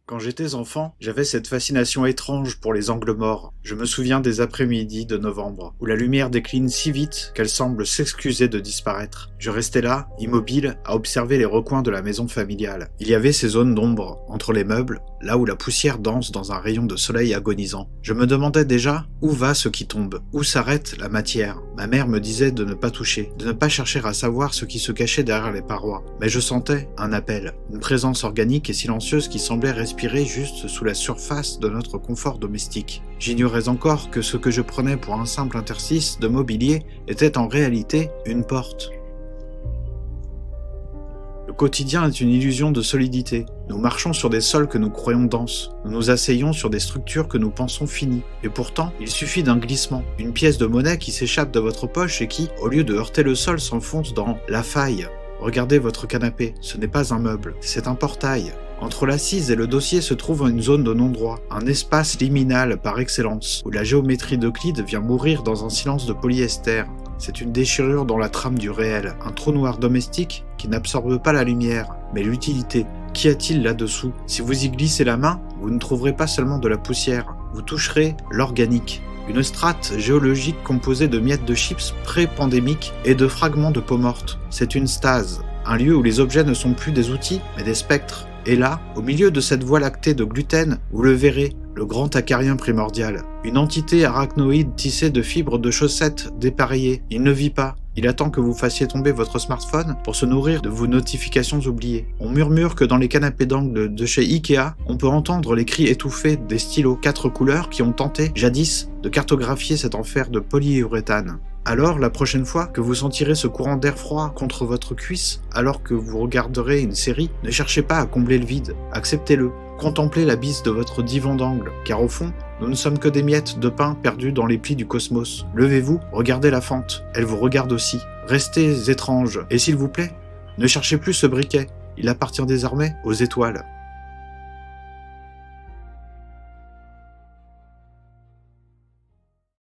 Quand j'étais enfant, j'avais cette fascination étrange pour les angles morts. Je me souviens des après-midi de novembre, où la lumière décline si vite qu'elle semble s'excuser de disparaître. Je restais là, immobile, à observer les recoins de la maison familiale. Il y avait ces zones d'ombre, entre les meubles, là où la poussière danse dans un rayon de soleil agonisant. Je me demandais déjà, où va ce qui tombe? Où s'arrête la matière? Ma mère me disait de ne pas toucher, de ne pas chercher à savoir ce qui se cachait derrière les parois. Mais je sentais un appel, une présence organique et silencieuse qui semblait respirer juste sous la surface de notre confort domestique. J'ignorais encore que ce que je prenais pour un simple interstice de mobilier était en réalité une porte. Le quotidien est une illusion de solidité. Nous marchons sur des sols que nous croyons denses. Nous nous asseyons sur des structures que nous pensons finies. Et pourtant, il suffit d'un glissement, une pièce de monnaie qui s'échappe de votre poche et qui, au lieu de heurter le sol, s'enfonce dans la faille. Regardez votre canapé, ce n'est pas un meuble, c'est un portail. Entre l'assise et le dossier se trouve une zone de non-droit, un espace liminal par excellence, où la géométrie d'Euclide vient mourir dans un silence de polyester. C'est une déchirure dans la trame du réel, un trou noir domestique qui n'absorbe pas la lumière, mais l'utilité. Qu'y a-t-il là-dessous? Si vous y glissez la main, vous ne trouverez pas seulement de la poussière, vous toucherez l'organique. Une strate géologique composée de miettes de chips pré-pandémiques et de fragments de peau morte. C'est une stase, un lieu où les objets ne sont plus des outils, mais des spectres. Et là, au milieu de cette voie lactée de gluten, vous le verrez, le grand acarien primordial. Une entité arachnoïde tissée de fibres de chaussettes dépareillées. Il ne vit pas. Il attend que vous fassiez tomber votre smartphone pour se nourrir de vos notifications oubliées. On murmure que dans les canapés d'angle de chez Ikea, on peut entendre les cris étouffés des stylos 4 couleurs qui ont tenté, jadis, de cartographier cet enfer de polyuréthane. Alors, la prochaine fois que vous sentirez ce courant d'air froid contre votre cuisse, alors que vous regarderez une série, ne cherchez pas à combler le vide, acceptez-le. Contemplez la bise de votre divan d'angle, car au fond, nous ne sommes que des miettes de pain perdues dans les plis du cosmos. Levez-vous, regardez la fente, elle vous regarde aussi. Restez étrange, et s'il vous plaît, ne cherchez plus ce briquet, il appartient désormais aux étoiles.